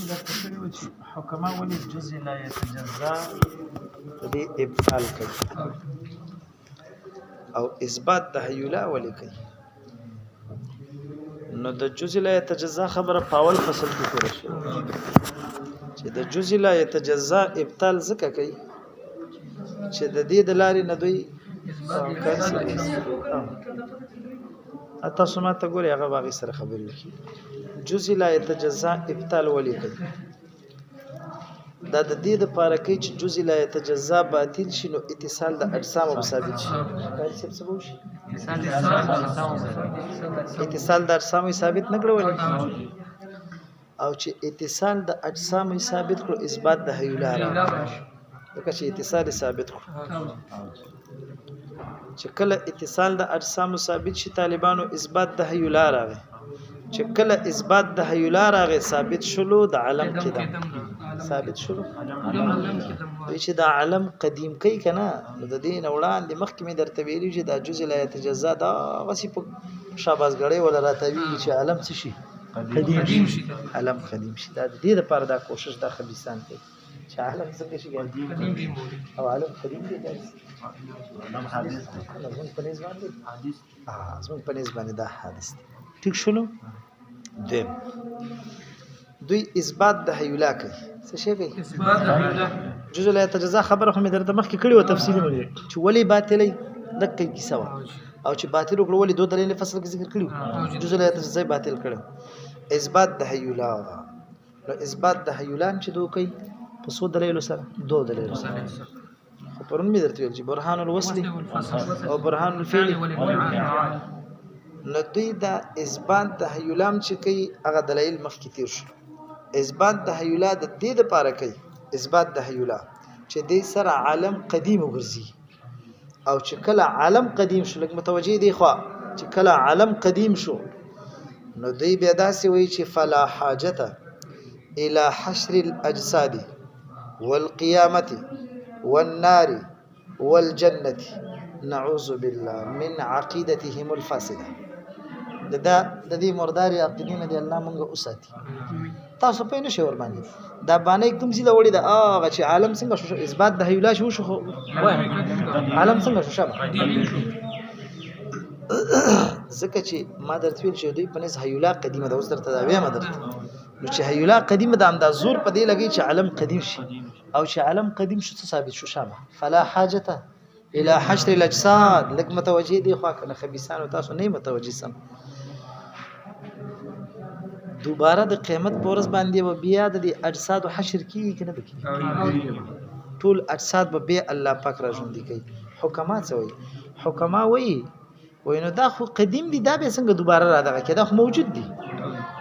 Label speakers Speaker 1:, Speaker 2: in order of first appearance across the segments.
Speaker 1: درته کړي وو چې حکما ولې جزء لا يتجزا دې ابطال کوي او اثبات تحیلا ولې کوي. نو د جزء لا يتجزا خبره په اول فصل کې کړو چې د جزء لا يتجزا ابطال ځکه کوي چې د دې د لارې نه دوی تاسو ما ته ګوري هغه باغی سره خبرې وکړي. جزء لا يتجزا ابطال ولې کوي دا د دې د پاره کوي چې جزء لا يتجزا باطل شي نو اتصال د اجسام ثابت شي. اتصال د اجسام ثابت نه کړو او چې اتصال د اجسام ثابت کړو اثبات د حیولا راځي لکه چې اتصال ثابت کړو چې کله اتصال د اجسام ثابت شي طالبانو اثبات د حیولا راغی چې کله اثبات د حیولا راغی ثابت شلو د علم قدم ثابت شلو چې د علم قدیم کوي کنه نو د دین وړاندې مخکې مې درته ویلي چې د جزء لا يتجزا دا غسی په شاباسګړې ولا راتوي چې علم څه شي قدیم شي علم قدیم شي دا د دې لپاره دا کوشش د خبيسان کوي چې علم څنګه شي قدیم او علم قدیم دي علم حادث زمون په نسبت باندې حادث زمون په نسبت باندې دا حادث ټیک شلو دوی اثبات د حیولا کوي څه شی کوي اثبات د حیولا جزء لا يتجزا خبره خو مې درته مخکې کړی و تفصیلی مې چې ولی باطلې دقه کیسه وا او چې باطل وکړو ولی دوه دلیل فصل کې ذکر کړو جزء لا يتجزا باطل کړو اثبات د حیولا نو اثبات د حیولا چې دوی کوي په څو دلیل سره دوه دلیل سره خو پرون مې درته ویل چې برهان الوصل او برهان الفعل نو دوی دا اثبات د حیولام چې کوي هغه دلایل مخکې تیر شو. اثبات د حیولا د دې لپاره کوي اثبات د حیولا چې دې سره عالم قدیم وګرځي او چې کله عالم قدیم شو لکه متوجي دی خو چې کله عالم قدیم شو نو دوی بیا داسې وایي چې فلا حاجته الى حشر الاجساد والقيامه والنار والجنه نعوذ بالله من عقيدتهم الفاسده د دې مرداري عقیدینه دی الله مونږه اوساتي تاسو په نشه ور باندې دا باندې کوم ځله وړي دا هغه چې عالم څنګه شو اثبات د حیولا شو عالم څنګه شو شابه ځکه چې ما درته ویل چې دوی په نس حیولا قدیمه د اوس درته دا ویم درته نو چې حیولا قدیمه د امدا زور په دی لګي چې عالم قدیم شي او چې عالم قدیم شو ثابت شو شابه فلا حاجته الى حشر الاجساد لك متوجه دي خو کنه خبيسان او تاسو نه متوجه سم دوباره د قیامت پورس باندې و بیا د اجساد او حشر کی کنه بکی ټول اجساد به بیا الله پاک را ژوندۍ کوي. حکما څه وایي حکما وایي نو دا خو قدیم دي دا به څنګه دوباره را دغه کې دا خو موجود دي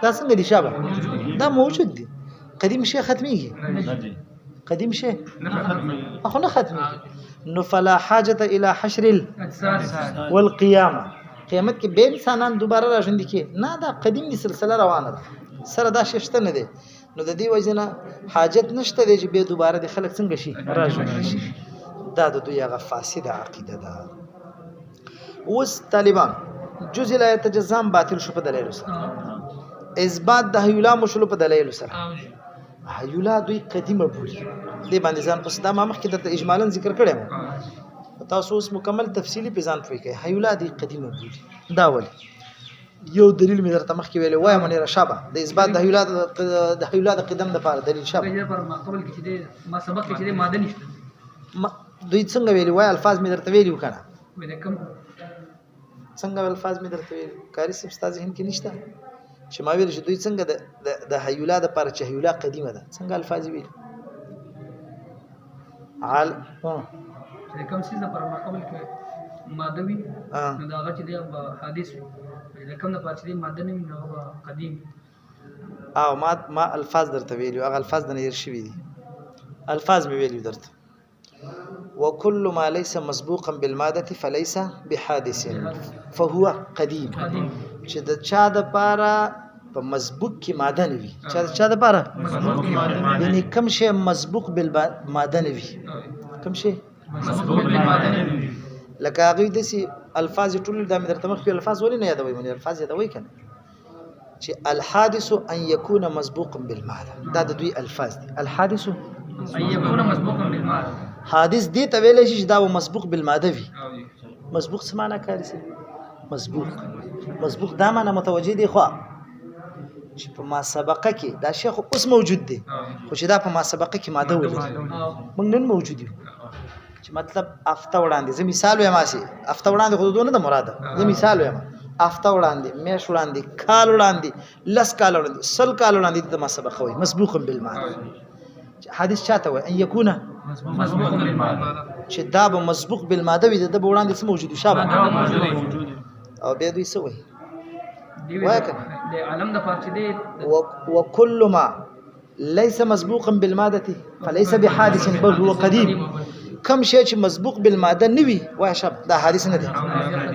Speaker 1: دا څنګه دي شابه دا موجود دي قدیم شي ختميږي قدیم شي اخو نه ختمي نو فلا حاجه الى حشر والقيامه قیامت کې به انسانان دوباره راځي کې نه دا قدیم دي سلسله روانه ده سره دا ششته نه دي نو د دې وجنه حاجت نشته دی چې به دوباره د خلک څنګه شي راځي دا د دوی هغه فاسده عقیده ده. اوس طالبان جزء لا يتجزا باطل شو په دلیل سره اثبات د حیولا مشلو په دلیل سره حیولا دوی قدیمه بولي دې باندې ځان پس دا ما مخکې د اجمالاً ذکر کړم تاسو اوس مکمل تفصیلی په ځان پوي کوي حیولا دې قدیمه بولي دا ولي یو دلیل مې درته مخکې ویلې وای مونږه شابه د اثبات د حیولا د قدم د لپاره دلیل شابه پر مقابل کې چې ما سبق کې چې ماده نشته دوی څنګه ویلې وای الفاظ مې درته ویلې وکړه ولیکم څنګه الفاظ مې درته ویل کاری سب استاد ذهن کې نشته چې ما ویل چې دوی څنګه د حیولا د لپاره چې حیولا قدیمه ده څنګه الفاظ ویل عال
Speaker 2: کوم څه پر مقابل کې ماده وی نو دا هغه چې د حدیث کوم د پاتې ماده نه نو قدیم
Speaker 1: او ما الفاظ درته ویلو هغه الفاظ د نیر شوی دي الفاظ مې ویلو درته وكل ما ليس مسبوقا بالماده فليس بحادث فهو قديم چې د چا د پاره په مسبوق کې ماده نه وي چا د پاره مسبوق کې ماده یعنی کوم شی مسبوق بالماده نه وي کوم شی مسبوق بالماده نه وي لکه هغه د سي الفاظ ټول د درته مخ په الفاظ ولې نه یادوي مې الفاظ یادوي کنه چې الحادث ان يكون مسبوقا بالماده دا د دوی الفاظ دي الحادث
Speaker 2: ان يكون مسبوقا بالمال
Speaker 1: حادث دي ته ویل شي چې دا مسبوق بالماده وي مسبوق څه معنی کوي مسبوق دا معنی متوجه دي خو چې په ما سبقه کې دا شیخ اوس موجود دی خو چې دا په ما سبقه کې ماده ولري موږ نن موجود یو چې مطلب افته وړاندې زه مثال وایم اسي افته وړاندې خو دونه د مراده زه مثال وایم افته وړاندې میش وړاندې کال وړاندې لس کال وړاندې سل کال وړاندې د ما سبقه وي مسبوق بالماده حدیث چاته وي ان يكون
Speaker 2: مسبوق بالمال
Speaker 1: چې دا به مسبوق بالماده وي د وړاندې څه موجود شابه او بیا دوی څه وي وایي
Speaker 2: د عالم د پارچې دی
Speaker 1: وكل ما ليس مسبوقا بالماده فليس بحادث بل هو قديم کم شی چې مسبوق بالماده نه وي وای شب دا حادث نه دی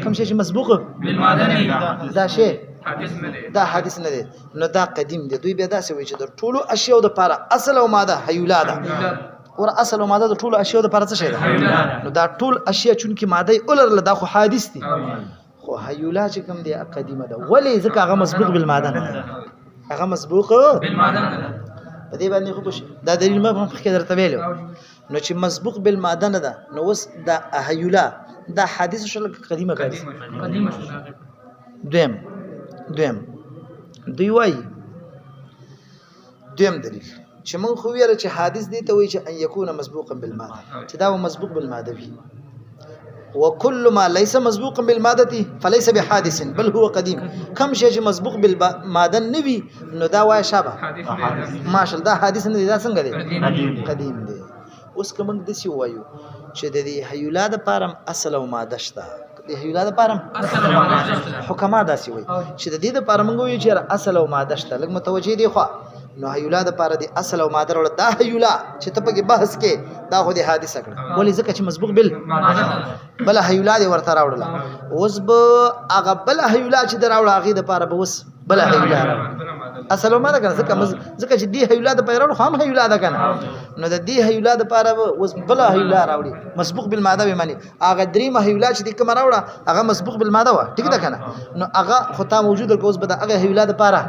Speaker 1: کم شی چې مسبوق
Speaker 2: بالماده نه
Speaker 1: دا شی
Speaker 2: حادث نه دی
Speaker 1: دا حادث نه دی نو دا قدیم دی دوی بیا داسې وایي چې د ټولو اشیاء د لپاره اصل او ماده حیولا ده ور اصل او ماده د ټولو اشیاء د لپاره څه شی ده نو دا ټول اشیاء چونکی ماده اولر دا خو حادث دي خو حیولا چې کوم دی قدیمه ده ولی ځکه هغه مسبوق بالماده نه ده هغه مسبوق
Speaker 2: بالماده نه
Speaker 1: په دې باندې خو دا دلیل ما په کې درته ویلو نو چې مسبوق بالماده نه ده نو وس دا حیولا دا حدیث شل قدیمه کوي
Speaker 2: قدیمه شو
Speaker 1: دویم دوی وایي دویم دلیل چې موږ خو ویل چې حدیث دی ته وایي چې ان يكون مسبوقا بالماده چې دا مسبوق بالماده وي وكل ما ليس مسبوقا بالماده فليس بحادث بل هو قديم كم شيء مسبوق بالماده نوي نو دا وای شابه ماشاءالله دا حدیث نه دا څنګه دی قدیم دی اوس کوم د سی وایو چې د دې حیولا د پارم اصل او ماده شته د حیولا د پارم
Speaker 2: اصل او ماده
Speaker 1: حکما داسي وایي چې د دې د پارم وایي چې اصل او ماده شته لکه متوجه دی خو نو حیولا د پاره دی اصل او ماده ور دا حیولا چې ته په بحث کې دا خو د حادثه کړ ولې ځکه چې مسبوق بل بل حیولا دی ورته راوړل اوس به هغه بل حیولا چې دراوړ هغه د پاره به وس بل حیولا اصل او ماده کنه ځکه چې دی حیولا د پیرو خام حیولا ده کنه نو د دې حیولا د پاره وس بل حیولا راوړي مسبوق بالماده به معنی هغه دریم حیولا چې د کوم راوړه هغه مسبوق بالماده و ټیک ده کنه نو هغه خطا موجود اوس به هغه حیولا د پاره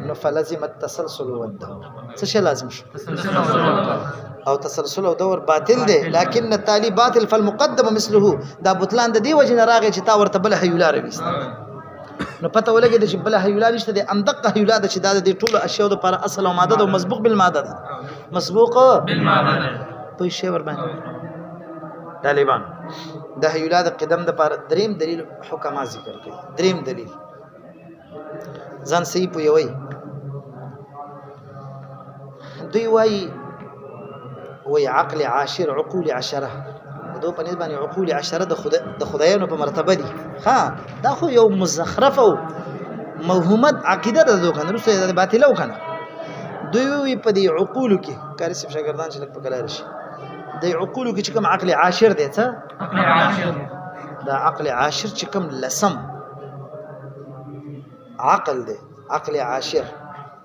Speaker 1: نو فلزم التسلسل والدور څه شي لازم شو او تسلسل او دور باطل دی لكن التالي باطل فالمقدم مثله دا بطلان د دی وجه نه راغی چې تا ورته بل حیولا رويست نو پته ولګی چې بل حیولا نشته دی ام دقه حیولا د چې دا د ټولو اشیاء د پر اصل او ماده د مسبوق بالماده ده مسبوق بالماده ده په شی ور باندې طالبان د حیولا د قدم د پر دریم دلیل حکما ذکر کوي دریم دلیل ځان صحیح پوي دوی وای عقل عاشر عقول عشره دو په نسبت باندې عقول عشره د خدایانو په مرتبه دي ها دا خو یو مزخرف او موهومت عقیده ده دوه کنه رسې د باطله وکنه دوی په دې عقول کې کاری سب شاګردان چې لک په کلار شي د عقول کې چې کوم عقل عاشر دی څه
Speaker 2: عقل عاشر
Speaker 1: دا عقل عاشر چې کوم لسم عقل دی عقل عاشر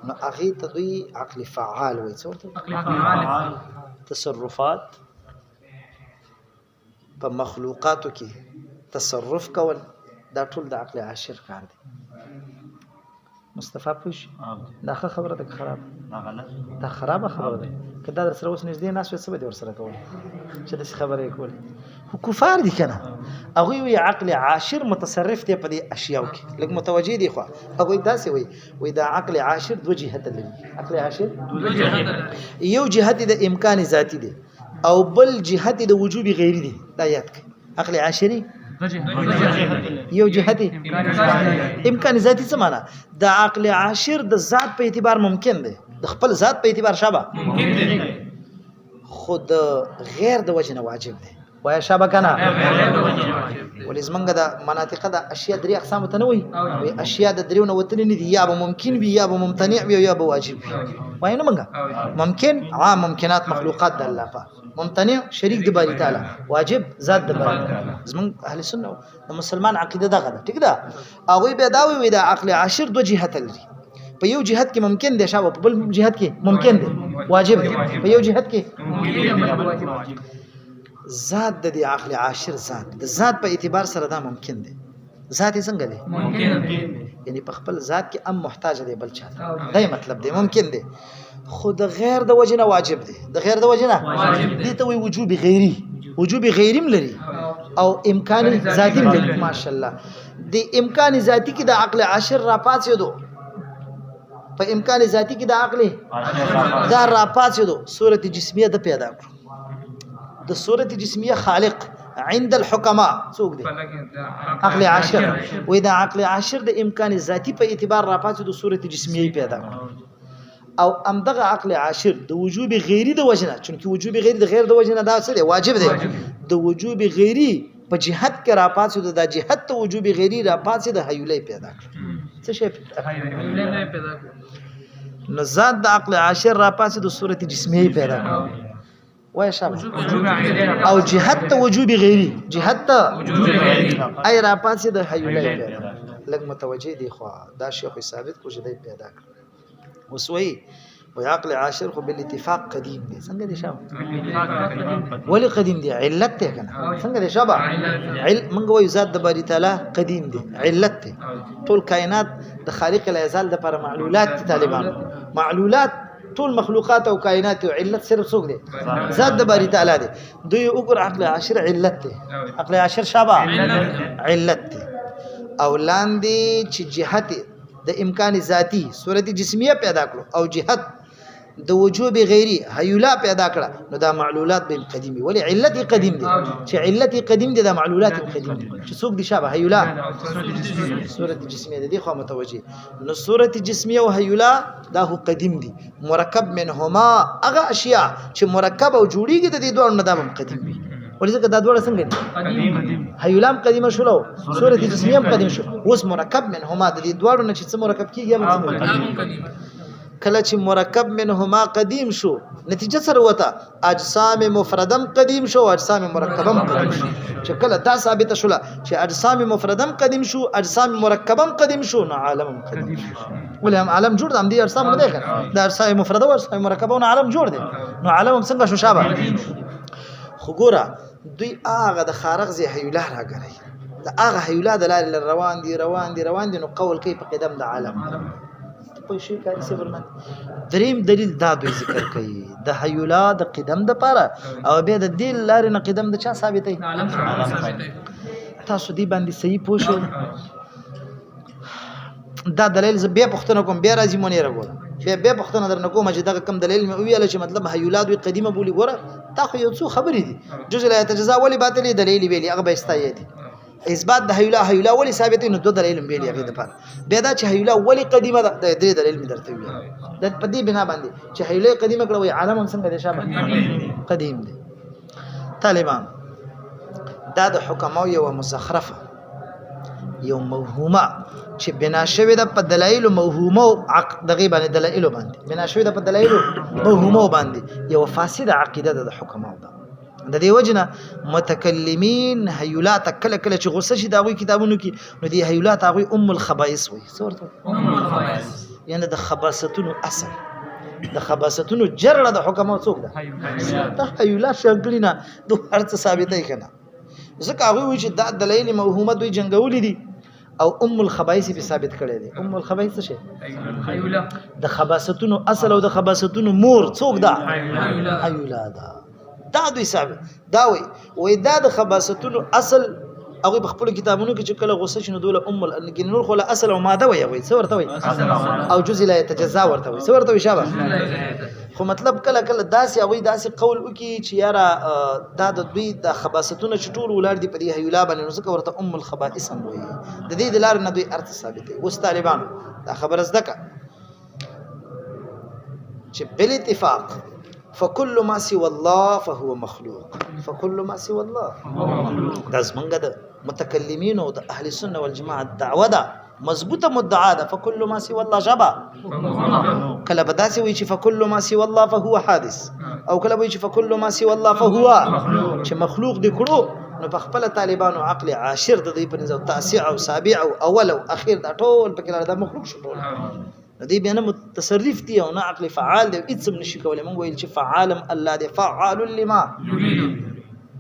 Speaker 1: نو اغه ته دوی عقل فعال وای څه ورته
Speaker 2: عقل فعال
Speaker 1: تصرفات په مخلوقاتو کې تصرف کول دا ټول د عقل عاشر کار دی مصطفی پوش دا خبره ده خراب دا خرابه خبره ده کله در سره اوس نږدې ناس څه به ور سره کول چې د خبرې کول کفار دي کنه هغه وی عقل عاشر متصرف دی په دې اشیاء کې لکه متوجه دي خو هغه داسې وی دا عقل عاشر دوه جهت لري عقل عاشر یو جهت د امکان ذاتی دی او بل جهت د وجوب غیری دی دا یاد کړئ عقل عاشری یو جهت امکان ذاتی څه معنا د عقل عاشر د ذات په اعتبار ممکن دی د خپل ذات په اعتبار شابه
Speaker 2: ممکن دی
Speaker 1: خود غیر د وجه نه واجب دی وای شابه کنه ولې زمونږ د مناطق د اشیاء درې اقسام ته نه وي اشیاء د دریو نه وتل نه دي یا به ممکن وي یا به ممتنع وي یا به واجب وي وای نه منګه ممکن عام ممکنات مخلوقات د الله په ممتنع شریک د باری تعالی واجب ذات د باری زمونږ اهل سنت د مسلمان عقیده دغه ده ټیک ده هغه به دا وي د عقل عاشر دوه جهت لري په یو جهت کې ممکن دی شابه په بل جهت کې ممکن دی واجب دی په یو جهت کې ذات د عقل عاشر ذات د ذات په اعتبار سره دا ممکن دی ذات څنګه دی
Speaker 2: ممکن دی
Speaker 1: یعنی په خپل ذات کې هم محتاج دی بل چاته دا مطلب دی ممکن دی خو د غیر د وجنه واجب دی د غیر د وجنه دي ته وی وجوب غیری وجوب غیریم لري او امکان ذاتی لري ماشاءالله د امکان ذاتی کې د عقل عاشر را پاتې دو په امکان ذاتی کې د عقل دا را پاتې دو صورت جسمیه د پیدا کړو د صورت جسمیه خالق عند الحكماء څوک دی عقل عاشر وې دا عقل عاشر د امکان ذاتی په اعتبار را پاتې د صورت جسمیه پیدا کړو او امدغه عقل عاشر د وجوب غیری د وجنه چونکی وجوب غیری د غیر د وجنه دا څه دی واجب دی د وجوب غیری په جهت کې را پاتې د جهت ته وجوب غیری را پاتې د حیولې پیدا کړ څه شی پیدا کړ نو ذات د عقل عاشر را پاتې د صورت جسمیه پیدا کړ وای شابه او جهت ته وجوب غیری جهت ته وجوب غیری ای را پاتې د حیولې پیدا لګ متوجه دی خو دا شیخ ثابت کو چې دی پیدا کړ وسوي وعقل عاشر خو بالاتفاق قديم دي څنګه دي شابه ولي قديم دي علت ته کنه څنګه دي شابه منګ وای ذات د باری تعالی قديم دي علت ته ټول کائنات د خالق لا یزال د پر معلولات طالبان معلولات ټول مخلوقات او کائنات او علت صرف څوک دي ذات د باری تعالی دي دوی وګور عقل عاشر علت ته عقل عاشر شابه علت ته او لاندې چې جهت د امکان ذاتی صورت جسمیه پیدا کړو او جهت د وجوب غیری حیولا پیدا کړه نو دا معلولات به قدیمی ولی علت قدیم دي چې علت قدیم دي دا معلولات قدیم دي چې څوک دي شابه حیولا صورت جسمیه دي خو متوجه نو صورت جسمیه او حیولا دا هو قدیم دي مرکب منهما هغه اشیاء چې مرکب او جوړیږي د دې دوه نه دا هم قدیم دي ولذلك دا دوړه څنګه دي حیولام قدیمه شول صورت جسمیه هم قدیم شو اوس مرکب منهما د دې دوړو نه چې څه مرکب کیږي هم کله چې مرکب منهما قدیم شو نتیجه سره وته اجسام مفردم قدیم شو اجسام مرکبم قدیم شو چې کله دا ثابت شول چې اجسام مفردم قدیم شو اجسام مرکبم قدیم شو نو عالم قدیم شو ولهم عالم جوړ دم دي اجسام نه ده دا اجسام مفرده او اجسام مرکبونه عالم جوړ دي نو عالم څنګه شو شابه خو ګوره دوی هغه د خارق زی حیوله راګري دا هغه حیوله د لارې روان دي نو قول کوي په قدم د عالم په شي کاری څه ورمن دریم دلیل دا دوی ذکر کوي د حیولا د قدم د پاره او به د دل لارې نه قدم د چا ثابتې عالم ثابتې تاسو دی باندې صحیح پوښو دا دلیل ز بیا پښتنه کوم بیا راځي مونږ راغو بیا پښتنه در نه کوم چې دا کم دلیل مې ویل چې مطلب حیولا دوی قدیمه بولی ګوره تا خو یو څو خبرې دي جزء لا يتجزا ولی باطل دلیل ویلی هغه به استایي دي اثبات د حیولا ولی ثابت نو دو دلیل ویلی هغه د پاره بیا دا چې حیولا ولی قدیمه د درې دلیل مې درته ویل د پدې بنا باندې چې حیولا قدیمه کړه وي عالم څنګه دي شابه قدیم دي طالبان دا د حکماو یو مزخرفه یو موهومه چې بنا شوی د په دلایل موهومه دغه باندې دلایل باندې بنا شوی د په دلایل موهومه باندې یو فاسده عقیده د حکماو ده د دې وجنه متکلمین حیولات کله چې غوسه شي دا غوي کتابونو کې نو دی حیولات هغه الخبائث وي څورته الخبائث یعنی د خباثتونو اصل د خباثتونو جرړه د حکماو څوک ده ته حیولات شګلینا دوه هرڅه ثابتې کنه ځکه هغه وی چې دا دلایل موهومه دوی جنگولې دي او الخبائث به ثابت کړي دي الخبائث څه شي حیولا د خباثتونو اصل او د خباثتونو مور څوک ده حیولا ده دا دوی ثابت دا وي دا د خباثتونو اصل هغه په خپل کتابونو کې چې کله غوسه شنو دوله نور خو اصل او ماده وي څه ورته وي او جزء لا يتجزا ورته وي څه ورته وي شابه خو مطلب کله داسې قول وکي چې یاره دا د دوی د خباثتونو چټول ولر دي په دې حیولا باندې نو څه ورته الخبائث هم وي د دې د لار نه دوی ارث ثابت دي اوس طالبان دا خبر زدکه چې بل اتفاق فكل ما سوى الله فهو مخلوق فكل ما سوى الله فهو مخلوق دا زمنګ د متکلمین او د اهل سنت والجماعه دعوه ده مضبوطه مدعا ده فكل ما سوى الله جبا کله بداسي وي چې فكل ما سوى الله فهو حادث او کله وي چې فكل ما سوى الله فهو چې مخلوق دي کړو نو په خپل طالبانو عقل عاشر د دې په نظر تاسع او سابع او اول او اخیر دا ټول په کې دا مخلوق شو دې بیا نه متصرف دي او نه عقل فعال دی هیڅ نشي کولای مونږ ویل چې فعالم الله دی فعال لما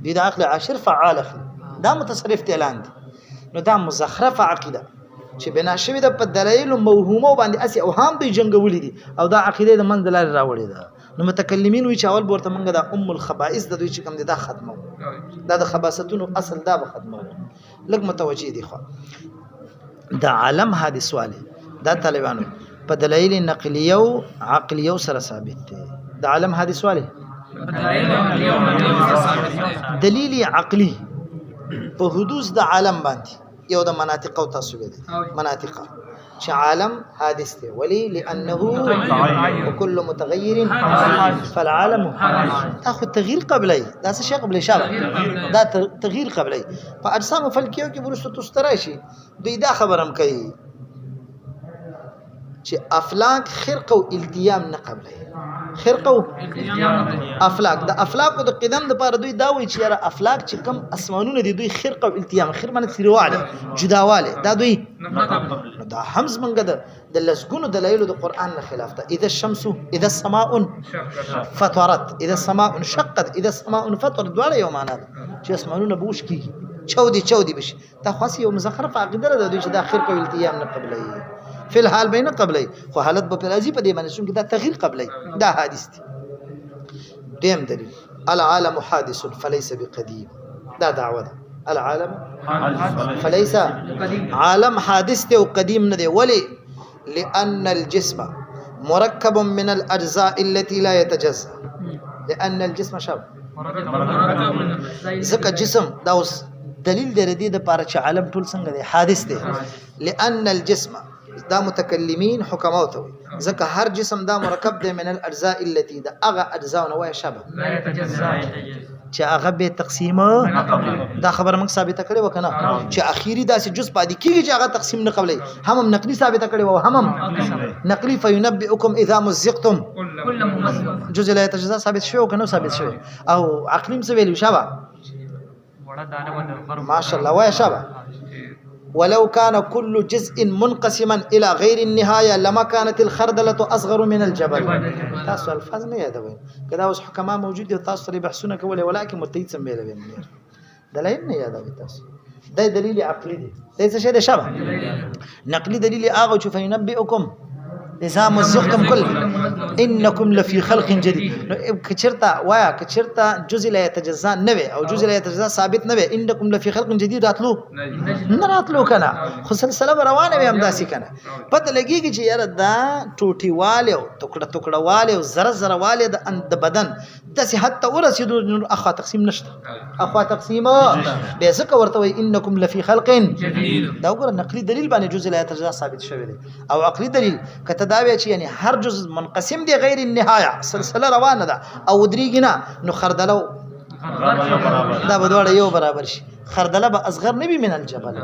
Speaker 1: دې د عقل عاشر فعال دا متصرف دي لاندې نو دا مزخرفه عقیده چې بنا شوی د په دلایل موهومه باندې اسی اوهام دوی جنگولې دي او دا عقیده د منځ لارې راوړې ده نو متکلمین وی چاول ورته منګه د الخبائث د دوی چې کوم دي دا ختمو دا د خباثتونو اصل دا به ختمو لږ متوجي دي خو دا عالم حادث واله دا طالبانو په دلایل نقلیه او عقلیه سره ثابت دي دا عالم حادث واله دلیل عقلی په حدوث د عالم باندې یو د مناطق او تاسو دي مناطق چې عالم حادث دی ولی لانه وكل متغير فالعالم تاخذ تغيير قبلي دا څه شی قبلي شابه دا تغيير قبلي په اجسام فلکیو کې ورسته تستراشي دوی دا خبرم کوي چې افلاک خرق او التیام نه قبلي خرق او افلاک د افلاک د قدم د پاره دوی دا وی چې یاره افلاک چې کم اسمانونه دي دوی خرق او التیام خیر معنی سریواله جداواله دا دوی دا همز منګه د لسګونو دلایل د قران نه خلاف ده اذا الشمس اذا السماء فطرت اذا السماء انشقت اذا السماء فطرت دواړه یو معنا ده چې اسمانونه بوش کیږي چودي بشي دا خاص یو مزخرف عقیده ده دوی چې دا خرق او التیام نه قبلي فی الحال بین قبلی خو حالت به پرازی په دې باندې چې دا تغییر قبلی دا حادث دي دیم دلیل العالم حادث فليس بقديم دا دعوه ده العالم فليس عالم حادث دی او قدیم نه دی ولی لان الجسم مركب من الاجزاء التي لا يتجزا لان الجسم شاب ځکه جسم دا اوس دلیل دی ردی د پاره چې عالم ټول څنګه دی حادث دی لان الجسم دا متکلمین حکما ته وي ځکه هر جسم دا مرکب دی من الاجزاء التي دا هغه اجزاء نو وای شبه
Speaker 2: لا يتجزا
Speaker 1: چې هغه به تقسیم دا خبره موږ ثابته کړې وکنه چې اخیری داسې جز پاتې کیږي چې هغه تقسیم نه قبلې هم نقلی ثابته کړې و هم نقلی فینبئکم اذا مزقتم
Speaker 2: كل ممزق
Speaker 1: جزء لا يتجزا ثابت شو کنه ثابت شو او عقلیم څه ویلو شبه ما شاء الله وای شبه ولو كان كل جزء منقسما الى غير النهايه لما كانت الخردله اصغر من الجبل تاسو الفاظ نه یادوي کدا اوس حکما موجود دي تاسو لري بحثونه کوله ولکه مرتید سمېله ویني دلایل نه یادوي تاسو دا دلیل عقلی دی دا څه شی دی شابه نقلی دلیل هغه چې فینبئکم اذا مزقتم كل انكم لفي خلق جديد کچرتا وایا کچرتا جزء لا يتجزا نوي او جزء لا يتجزا ثابت نوي انكم لفي خلق جديد راتلو نه راتلو کنه خو سلسله روانه وي هم داسي کنه پته لګيږي چې یاره دا ټوټي والے او ټوکړه والے او زره والے د بدن داسې حتی ورسېدو اخوا تقسیم نشته اخوا تقسیم به ځکه ورته وي انكم لفي خلق جديد دا وګوره نقلي دلیل باندې جزء لا يتجزا ثابت شوی دی او عقلي دلیل کته دا وی چې یعنی هر جزء منقسم دی غیر النهايه سلسله روانه ده او درېګ نه نو خردلو دا به دوړ یو برابر شي خردله به اصغر نبی من الجبل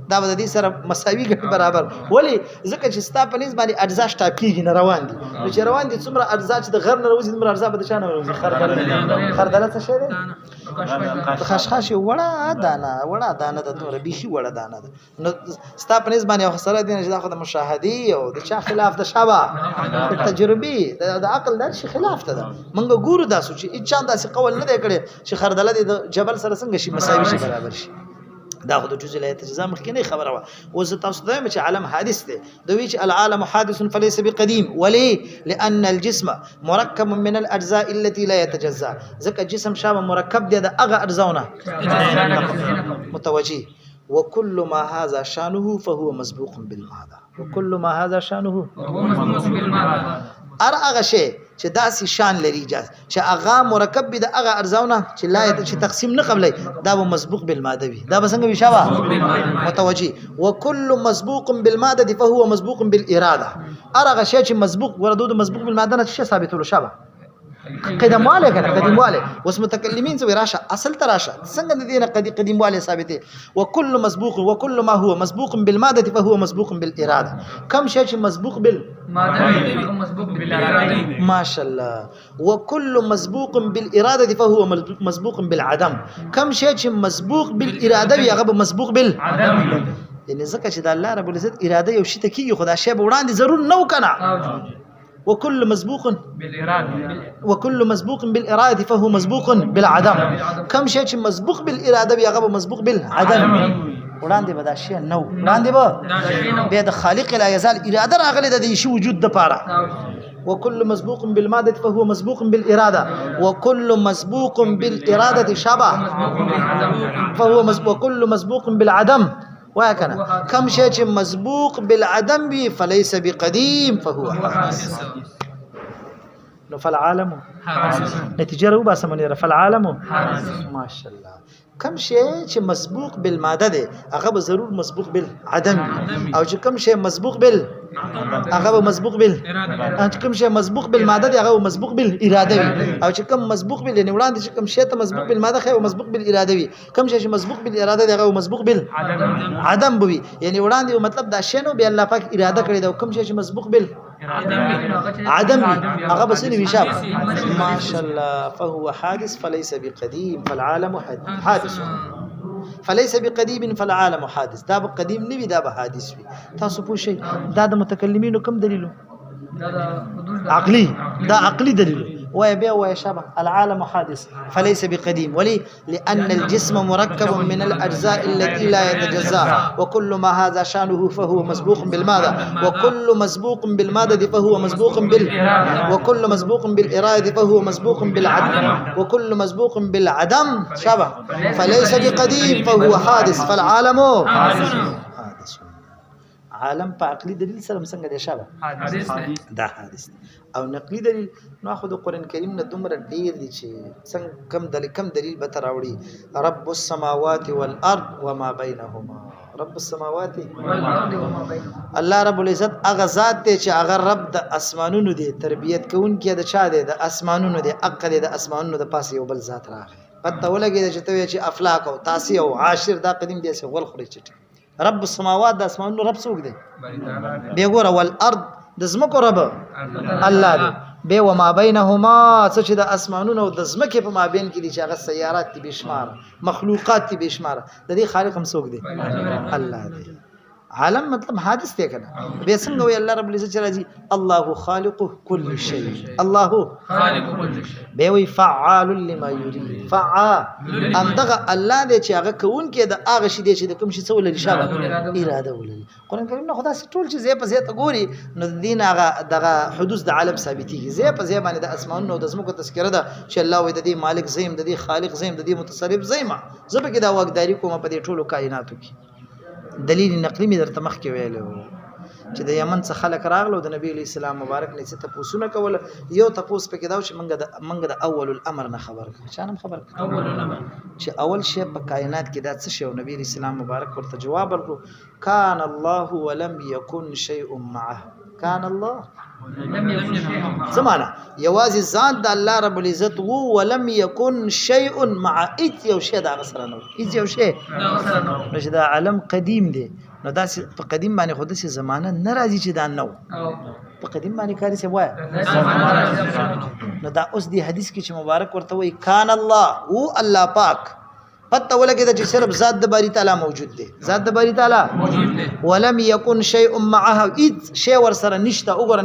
Speaker 1: دا به د دې سره مساوي برابر ولی ځکه چې ستا په نسبت باندې اجزا شته کیږي نه روان دي نو چې روان دي څومره اجزا چې د غر نه روزي څومره اجزا به د چانه روزي خردله څه شي ده خشخاش وړه دانه د تور بيخي وړه دانه ده نو ستا په نسبت باندې خساره دي چې دا خو د مشاهدي او د چا خلاف د شابه د تجربي د عقل در شي خلاف ته ده منګه ګورو دا سوچ چې داسې قول نه دی کړی چې خردله د جبل سره څنګه شي مساوي شي برابر شي دا خو د جزء لا يتجزا مخکې خبره وا او زه تاسو ته چې عالم حادث دی دوی چې العالم حادث فليس بقديم ولي لان الجسم مركب من الاجزاء التي لا يتجزا ځکه جسم شابه مرکب دی د هغه اجزاونه متوجي وكل ما هذا شانه فهو مسبوق بالماذا وكل ما هذا شانه
Speaker 2: فهو مسبوق بالماذا
Speaker 1: هغه شی چې داسې شان لري جاز چې هغه مرکب د هغه ارزاونه چې لا چې تقسیم نه قبلې دا به مسبوق بالماده وي دا به څنګه وي شابه متوجي وكل مسبوق بالماده فهو مسبوق بالاراده هغه شی چې مسبوق وردود مسبوق بالماده نه شي ثابتول شابه قدمواله کنه قدمواله اوس متکلمین څو راشه اصل تراشه څنګه د دې قدمواله ثابته وكل مسبوق وكل ما هو مسبوق بالماده فهو مسبوق بالاراده كم شيء مسبوق
Speaker 2: بالماده مسبوق بالاراده
Speaker 1: ما شاء الله وكل مسبوق بالاراده فهو مسبوق بالعدم كم شيء مسبوق بالاراده يغب مسبوق بالعدم یعنی ځکه چې د الله رب العزت اراده یو شی ته کیږي خدا شی به وړاندې ضرور نو کنه وكل مسبوق بالإرادة وكل مسبوق بالإرادة فهو مسبوق بالعدم كم شيء مسبوق بالإرادة بيغب مسبوق بالعدم وړاندې به دا شی نو وړاندې به بیا د خالق لا یزال اراده راغلی د دې شی وجود د پاره وكل مسبوق بالماده فهو مسبوق بالاراده وكل مسبوق بالاراده شبه فهو وكل مسبوق بالعدم وهكذا كم شيء مسبوق بالعدم بي فليس بقديم فهو حادث فالعالم نتیجه رو باسه منیره فالعالم ماشاء الله کم شی چې مسبوق بالماده ده هغه به ضرور مسبوق بالعدم او چې کم شی مسبوق بال هغه به مسبوق بال چې کم شی مسبوق بالماده ده هغه مسبوق بالاراده وي او چې کم مسبوق بال نه وړاندې چې کم شی ته مسبوق بالماده خو مسبوق بالاراده وي کم شی چې مسبوق بالاراده ده هغه مسبوق بالعدم وي یعنی وړاندې مطلب دا شی نو به الله پاک اراده کړی دا کم شی چې مسبوق بال عدم هغه بس نه وشاب ما شاء الله فهو حادث فليس بقديم فالعالم حادث فليس بقديم فالعالم حادث دا به قدیم نه وي دا به حادث وي تاسو پوه شئ دا د متکلمینو کوم دلیلو عقلی دا عقلی دلیل ويبيع ويشبه العالم حادث فليس بقديم ولي لأن الجسم مركب من الأجزاء التي لا يتجزأ وكل ما هذا شأنه فهو مسبوق بالماذا وكل مسبوق بالمادة فهو مسبوق وكل مسبوق بالإرادة فهو مسبوق بالعدم وكل مسبوق بالعدم شبه فليس بقديم فهو حادث فالعالم حادث عالم په عقلي دلیل سره څنګه دی شابه دا حادث او نقلي دلیل نو خو د قران کریم نه دومره ډیر دي چې څنګه کم دلیل به تراوړي رب السماوات والارض وما بينهما رب السماوات والارض وما بينهما الله رب العزت هغه ذات دی چې هغه رب د اسمانونو دی تربيت کوونکی د چا دی د اسمانونو دی عقل د اسمانونو د پاسه یو بل ذات راغی پته ولګي چې ته چې افلاک او تاسی او عاشر دا قدیم دی چې ول خوري چټي رب السماوات د اسمانونو رب څوک دی به ګوره والارض د زمکو رب الله دی به و ما بینهما څه چې د اسمانونو او د زمکې په مابین کې دي چې هغه سیارات دي بشمار مخلوقات دي بشمار د دې خالق هم څوک دی الله دی عالم مطلب حادث دی کنه به څنګه وي الله رب العزت راځي الله خالق كل شيء الله خالق كل شيء به وي فعال لما يريد فعال امدغه الله دی چې هغه کوون کې د هغه شی دی چې د کوم شي څول لري شابه اراده ولري قران کریم نه خدا ټول چې زی په زی ته ګوري نو دین هغه دغه حدوث د عالم ثابتيږي زی په زی باندې د اسمانونو د زمکو تذکره ده چې الله وي د دې مالک زیم د دې خالق زیم د دې متصرف زیم زبه کې دا واقداري کوم په دې ټولو کائناتو کې دلیل نقلی می درته مخ کې ویلو چې د یمن څخه خلک راغلو د نبی اسلام مبارک نه څه تاسو نه کول یو تاسو پکې دا چې منګه د اول الامر نه خبر چانم خبر اول الامر چې اول شی په کائنات کې دا څه شی او نبی اسلام مبارک ورته جواب ورکړو کان الله ولم يكن شيء معه کان الله زمانہ یوازې ذات د الله رب العزت وو ولم يكن شيء مع ایت یو شی دا غسر نه ایت یو شی نو چې دا عالم قدیم دی نو دا په قدیم باندې خود سي زمانہ ناراضي چې دا نو په قدیم باندې کاری څه وای نو دا اوس دی حدیث کې چې مبارک ورته وای کان الله او الله پاک پته ولګی چې صرف ذات د باری تعالی موجود دی ذات د باری تعالی موجود دی ولم يكن شيء معها اذ شيء ور سره نشته وګوره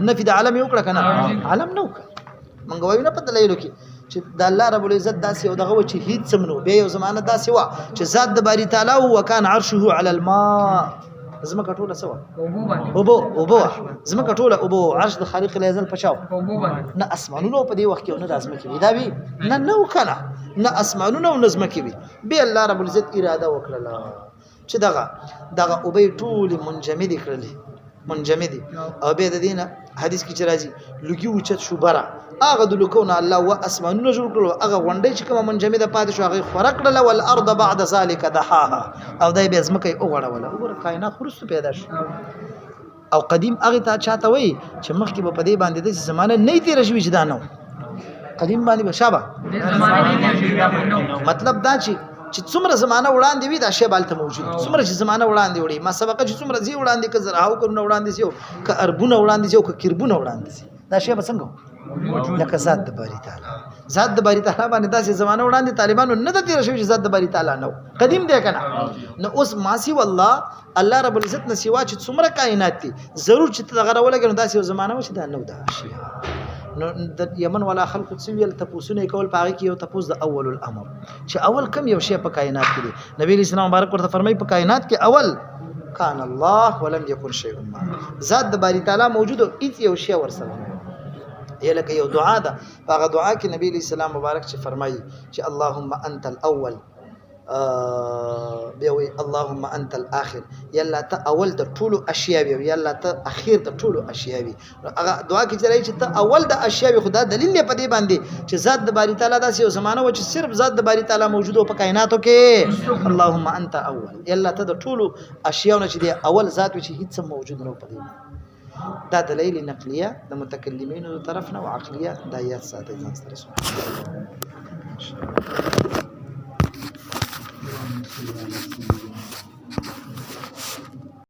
Speaker 1: نفي د عالم یو کړه کنه عالم نو منګ وایو نه پته لایلو کې چې د الله رب العزت داسې او دغه چې هیڅ سمنو به یو زمانه داسې وا چې ذات د باری تعالی او وکان عرشه على الماء زمکه ټوله سوا اوبو زمکه ټوله اوبو عرش د خالق الازل پچاو نه اسمانونو په دې وخت کې نه د ازمکه وي دا وی نه نو کنه نه اسمانونو نه زمکه وي به الله رب العزت اراده وکړه چې دغه اوبې ټوله منجمد کړلې منجمد او به د دینه حدیث کې چې راځي لګي وچت شو برا هغه د لکونه الله و اسمانونو جوړ کړو هغه غونډې چې کوم منجمد پاتې شو هغه فرق کړل ول ارض بعد ذلك دحاها او دای به زمکه وګړول وګوره کائنات خرست پیدا شو او قدیم هغه ته چاته وای چې مخکې په دې باندې د زمانه نه تیر شوی چې دا نو قدیم باندې بشابه مطلب دا چې څومره زمانہ وړاندې وي دا شی بالته موجود څومره چې زمانہ وړاندې وړي ما سبقه چې څومره زی وړاندې ک زراو کړو وړاندې سیو ک اربونه وړاندې سیو ک کربونه وړاندې سي دا شی به څنګه لکه ذات د باری تعالی ذات د باری تعالی باندې داسې زمانه وړاندې طالبانو نه د تیر شوی ذات د باری تعالی نو قدیم دی کنه نو اوس ماسی والله الله رب العزت نه سیوا چې څومره کائنات دي ضرور چې دغه راولګنو داسې زمانه و چې دا نو دا شي نو د یمن ولا خلق تسویل تپوسونه کول پاږي کې یو تپوس د اول الامر چې اول کم یو شی په کائنات کې دی نبی اسلام مبارک ورته فرمایي په کائنات کې اول کان الله ولم يكن شيء ما ذات د باری تعالی موجود او هیڅ یو شی ورسره یې لکه یو دعا ده هغه دعا کې نبی اسلام مبارک چې فرمایي چې اللهم انت الاول بيوي اللهم انت الاخر يلا ته اول د ټولو اشیاء وي يلا ته اخر د ټولو اشیاء وي هغه دعا کې چلای چې ته اول د اشیاء وي خدا دلیل نه پدې باندې چې ذات د باری تعالی داسې یو زمانه و چې صرف ذات د باری تعالی موجود په کائناتو کې اللهم انت اول يلا ته د ټولو اشیاء نه چې دی اول ذات و چې هیڅ موجود نه پدې دا دلیل نقلیه د متکلمینو طرف نه او عقلیه د آیات ساتي ځان سره